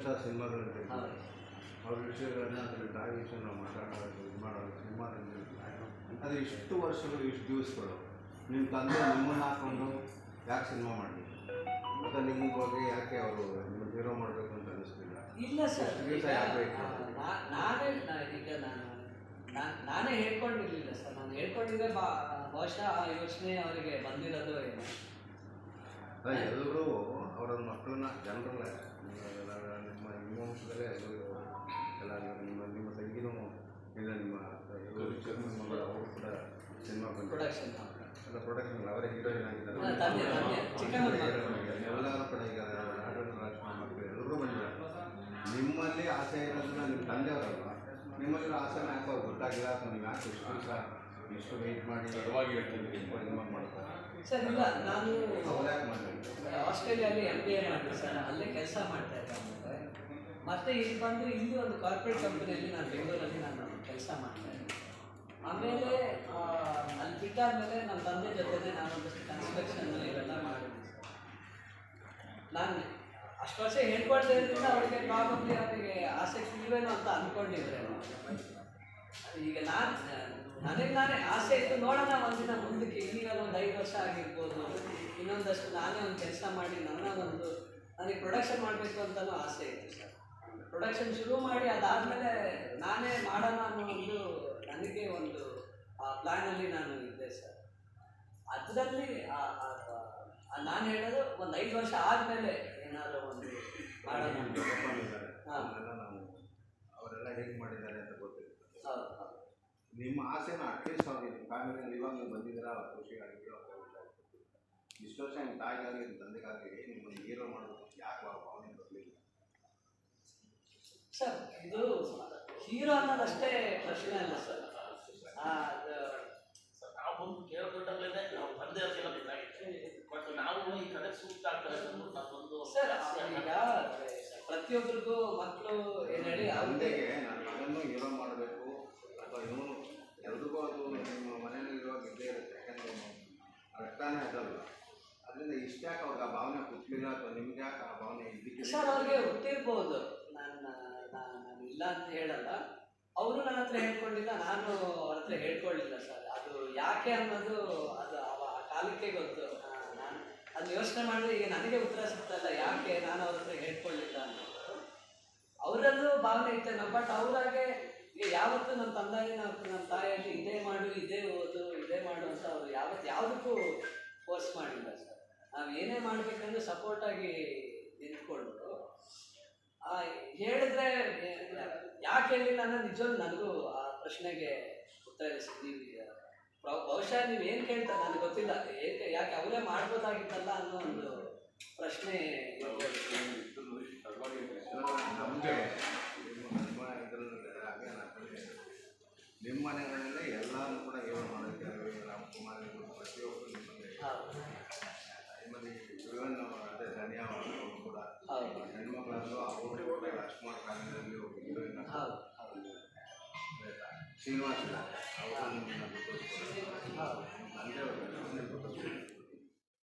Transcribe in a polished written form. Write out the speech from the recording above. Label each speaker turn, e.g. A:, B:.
A: ಬಂದಂಥ ಸಿನಿಮಾಗಳಲ್ಲಿ ಅವ್ರ ವಿಷಯಗಳನ್ನ ಅದರಲ್ಲಿ ತಾಯಿ ವಿಷಯ ನಾವು ಮಾತಾಡೋದು ಇದು ಮಾಡೋದು ಸಿನಿಮಾದಲ್ಲಿ ಅದು ಇಷ್ಟು ವರ್ಷಗಳು ಇಷ್ಟು ದಿವಸಗಳು ನಿಮ್ಮ ತಂದೆ ನಿಮ್ಮನ್ನು ಹಾಕ್ಕೊಂಡು ಯಾಕೆ ಸಿನಿಮಾ ಮಾಡಲಿ ಮತ್ತು ನಿಮ್ಮ ಬಗ್ಗೆ ಯಾಕೆ ಅವರು ನಿಮ್ಮ ಹೀರೋ ಮಾಡಬೇಕು ಅಂತ ಅನ್ನಿಸ್ತಿಲ್ಲ?
B: ಇಲ್ಲ ಸರ್, ನಾನೇ ಹೇಳ್ಕೊಂಡಿರ್ಲಿಲ್ಲ ಸರ್. ನಾನು ಹೇಳ್ಕೊಂಡಿದ್ದೆ ಬಹುಶಃ ಆ ಯೋಚನೆ ಅವರಿಗೆ ಬಂದಿರೋದು ಏನೋ.
A: ಎಲ್ಲರೂ ಅವರ ಮಕ್ಕಳನ್ನ ಜನರಲ್ಲ ನಿಮ್ಮ ವಂಶದಲ್ಲೇ ಎಲ್ಲರೂ ಎಲ್ಲ ನಿಮ್ಮ ತಂಗಿನೂ ಇಲ್ಲ, ನಿಮ್ಮ ಮಗಳು ಅವರು ಕೂಡ ಸಿನಿಮಾ
B: ಪ್ರೊಡಕ್ಷನ್
A: ಎಲ್ಲ ಪ್ರೊಡಕ್ಷನ್ ಅವರೇ ಹೀರೋಯಿನ್ ಆಗಿದ್ದಾರೆ. ಎಲ್ಲರೂ ಕೂಡ ಈಗ ರಾಜಕುಮಾರ್ ಮಕ್ಕಳು ಎಲ್ಲರೂ ಬಂದಿದ್ದಾರೆ. ನಿಮ್ಮಲ್ಲಿ ಆಸೆ ಇರೋದನ್ನ ನಿಮ್ಮ ತಂದೆಯವರಲ್ವ, ನಿಮ್ಮಲ್ಲಿ ಆಸೆನ ಯಾಕೆ ಅವ್ರು ಗೊತ್ತಾಗಿಲ್ಲ ಅಥವಾ ನೀವು ಯಾಕೆ ಇಷ್ಟು ದಿವಸ ಇಷ್ಟು ವೆಯ್ಟ್ ಮಾಡಿ ಸಿನಿಮಾ ಮಾಡ್ತಾರೆ
B: ಸರ್? ಇಲ್ಲ, ನಾನು
A: ಅವ್ರು ಯಾಕೆ ಮಾಡಿದ್ರು?
B: ಆಸ್ಟ್ರೇಲಿಯಲ್ಲಿ MBA ಮಾಡಿದೆ ಸರ್, ಅಲ್ಲೇ ಕೆಲಸ ಮಾಡ್ತಾ ಇದ್ದೆ. ಮತ್ತೆ ಇಲ್ಲಿ ಬಂದು ಇಲ್ಲಿ ಒಂದು ಕಾರ್ಪೊರೇಟ್ ಕಂಪನಿಯಲ್ಲಿ ನಾನು ಬೆಂಗಳೂರಲ್ಲಿ ನಾನು ಕೆಲಸ ಮಾಡ್ತಾ ಇದ್ದೆ. ಆಮೇಲೆ ಅಲ್ಲಿ ಬಿಟ್ಟಾದ್ಮೇಲೆ ನಮ್ಮ ತಂದೆ ಜೊತೆ ನಾನೊಂದಷ್ಟು ಕನ್ಸ್ಟ್ರಕ್ಷನ್ ಇವೆಲ್ಲ ಮಾಡಿದ್ದೆ ಸರ್. ನಾನು ಅಷ್ಟು ವರ್ಷ ಹೇಳ್ಕೊಳ್ತಾ ಇದ್ರಿಂದ ಅವರಿಗೆ ಪ್ರಾಬಬ್ಲಿ ಅವರಿಗೆ ಆಸಕ್ತಿ ಇಲ್ವೇನೋ ಅಂತ ಅಂದ್ಕೊಂಡಿದ್ರೆ. ಈಗ ನಾನೇ ಆಸೆ ಇತ್ತು, ನೋಡೋಣ ಒಂದಿನ ಮುಂದಕ್ಕೆ, ಈಗ ಒಂದು 5 ವರ್ಷ ಆಗಿರ್ಬೋದು, ಇನ್ನೊಂದಷ್ಟು ನಾನೇ ಒಂದು ಕೆಲಸ ಮಾಡಿ ನನಗೆ ಪ್ರೊಡಕ್ಷನ್ ಮಾಡಬೇಕು ಅಂತಲೂ ಆಸೆ ಇತ್ತು ಸರ್. ಪ್ರೊಡಕ್ಷನ್ ಶುರು ಮಾಡಿ ಅದಾದಮೇಲೆ ನಾನೇ ಮಾಡೋಣ ಅನ್ನೋ ನನಗೆ ಒಂದು ಪ್ಲ್ಯಾನಲ್ಲಿ ನಾನು ಇದ್ದೆ ಸರ್. ಅದರಲ್ಲಿ ನಾನು ಹೇಳೋದು ಒಂದು 5 ವರ್ಷ ಆದಮೇಲೆ ಏನಾದರೂ ಒಂದು ಮಾಡೋಣ.
A: ಅವರೆಲ್ಲ ಹೇಗೆ ಮಾಡಿದ್ದಾರೆ ಅಂತ ಗೊತ್ತಿರುತ್ತೆ.
B: ಹೌದು.
A: ನಿಮ್ಮ ಆಸೆನ ಅಟ್ಲೀಸ್ಟ್ ಅವ್ರಿಗೆ ಫ್ಯಾಮಿಲಿಯಲ್ಲಿ ಇವಾಗ ನೀವು ಬಂದಿದ್ದೀರಾ, ಅವ್ರ ಖುಷಿಗಾಗಿರೋ ಇಷ್ಟು ವರ್ಷ ನಿಮ್ಮ ತಾಯಿಗಾಗಿ ನಿಮ್ಮ ತಂದೆಗಾಗಿ ನಿಮ್ಮನ್ನು ಹೀರೋ ಮಾಡಬೇಕು ಯಾಕೆ ಭಾವನೆ ಬರಲಿಲ್ಲ
B: ಸರ್? ಇದು ಹೀರೋ ಅನ್ನೋದಷ್ಟೇ ಪ್ರಶ್ನೆ ಅಲ್ಲ ಸರ್.
C: ನಾವು ಬಂದು ಕೇಳ್ಕೊಂಡಾಗಲೇ ನಾವು ತಂದೆ ಅವ್ರಿಗೆಲ್ಲ ಬೇಕಾಗಿತ್ತು, ಬಟ್ ನಾವು ಈ ಕಡೆ ಸೂಕ್ತ ಆಗ್ತಾರೆ ಒಂದು
B: ಸರ್. ಈಗ ಪ್ರತಿಯೊಬ್ಬರಿಗೂ ಮಕ್ಕಳು ಏನು ಹೇಳಿ
A: ತಂದೆಗೆ ನನ್ನ ಮಗನ್ನು ಹೀರೋ ಮಾಡಬೇಕು ಅಥವಾ ಇವನು ಎಲ್ರಿಗೂ ಅದು ನಿಮ್ಮ ಮನೆಯಲ್ಲಿ ಇರುವಾಗ ಇದ್ದೇ ಇರುತ್ತೆ. ಯಾಕಂದರೆ ಅರ್ಥನೇ ಅದಲ್ಲ. ಅದರಿಂದ ಇಷ್ಟ ಯಾಕೆ ಅವ್ರಿಗೆ ಆ ಭಾವನೆ ಹುಟ್ಟಲಿಲ್ಲ ಅಥವಾ ನಿಮ್ಗೆ ಯಾಕೆ ಆ ಭಾವನೆ ಇದಕ್ಕೆ?
B: ಸರ್, ಅವ್ರಿಗೆ ಹುಟ್ಟಿರ್ಬೋದು, ನಾನು ಇಲ್ಲ ಅಂತ ಹೇಳಲ್ಲ. ಅವರು ನನ್ನ ಹತ್ರ ಹೇಳ್ಕೊಂಡಿಲ್ಲ, ನಾನು ಅವ್ರ ಹತ್ರ ಹೇಳ್ಕೊಳ್ಳಿಲ್ಲ ಸರ್. ಅದು ಯಾಕೆ ಅನ್ನೋದು ಅದು ಆ ಕಾಲಕ್ಕೆ ಗೊತ್ತು. ನಾನು ಅದು ಯೋಚನೆ ಮಾಡಿದ್ರೆ ಈಗ ನನಗೆ ಉತ್ತರ ಸಿಗ್ತಲ್ಲ, ಯಾಕೆ ನಾನು ಅವ್ರ ಹತ್ರ ಹೇಳ್ಕೊಳ್ಳಿಲ್ಲ ಅನ್ನೋದು. ಅವರಲ್ಲೂ ಭಾವನೆ ಇತ್ತೇನೋ, ಬಟ್ ಅವರಾಗೆ ಈಗ ಯಾವತ್ತೂ ನಮ್ಮ ತಾಯಿಯಲ್ಲಿ ಇದೇ ಮಾಡು, ಇದೇ ಓದು, ಇದೇ ಮಾಡು ಅಂತ ಅವರು ಯಾವುದಕ್ಕೂ ಫೋರ್ಸ್ ಮಾಡಿಲ್ಲ ಸರ್. ನಾವು ಏನೇ ಮಾಡಬೇಕಂದ್ರೆ ಸಪೋರ್ಟಾಗಿ ನಿಂತ್ಕೊಂಡು ಹೇಳಿದ್ರೆ ಯಾಕೆ ಹೇಳಿಲ್ಲ ಅನ್ನೋ ನಿಜವೂ ನನಗೂ ಆ ಪ್ರಶ್ನೆಗೆ ಉತ್ತರ ಸಿಗ್ತೀವಿ. ಬಹುಶಃ ನೀವು ಏನು ಕೇಳ್ತಾರೆ ನನಗೆ ಗೊತ್ತಿಲ್ಲ, ಯಾಕೆ ಅವರೇ ಮಾಡ್ಬೋದಾಗಿತ್ತಲ್ಲ ಅನ್ನೋ ಒಂದು ಪ್ರಶ್ನೆ
A: ನಮಗೆ ನಿಮ್ಮ ಮನೆಗಳಲ್ಲೇ ಎಲ್ಲರೂ ಕೂಡ ಹೀರೋ ಮಾಡೋಕ್ಕೆ ರಾಮ್ಕುಮಾರ್ ಪ್ರತಿಯೊಬ್ಬರು ನಿಮ್ಮಲ್ಲಿ ಇವನ್ ಅದೇ ಧನ್ಯಾ ಅವರು ಕೂಡ ಹೆಣ್ಮಕ್ಳಲ್ಲೂ ಅವರು ಕೂಡ ರಾಜ್ಕುಮಾರ್ ಫ್ಯಾಮಿಲಿಯಲ್ಲಿ ಒಬ್ಬ ಹೀರೋಯಿನ್ ಶ್ರೀನಿವಾಸ ಅವರು ನಿಮ್ಮನ್ನು ತಂದೆಯವರು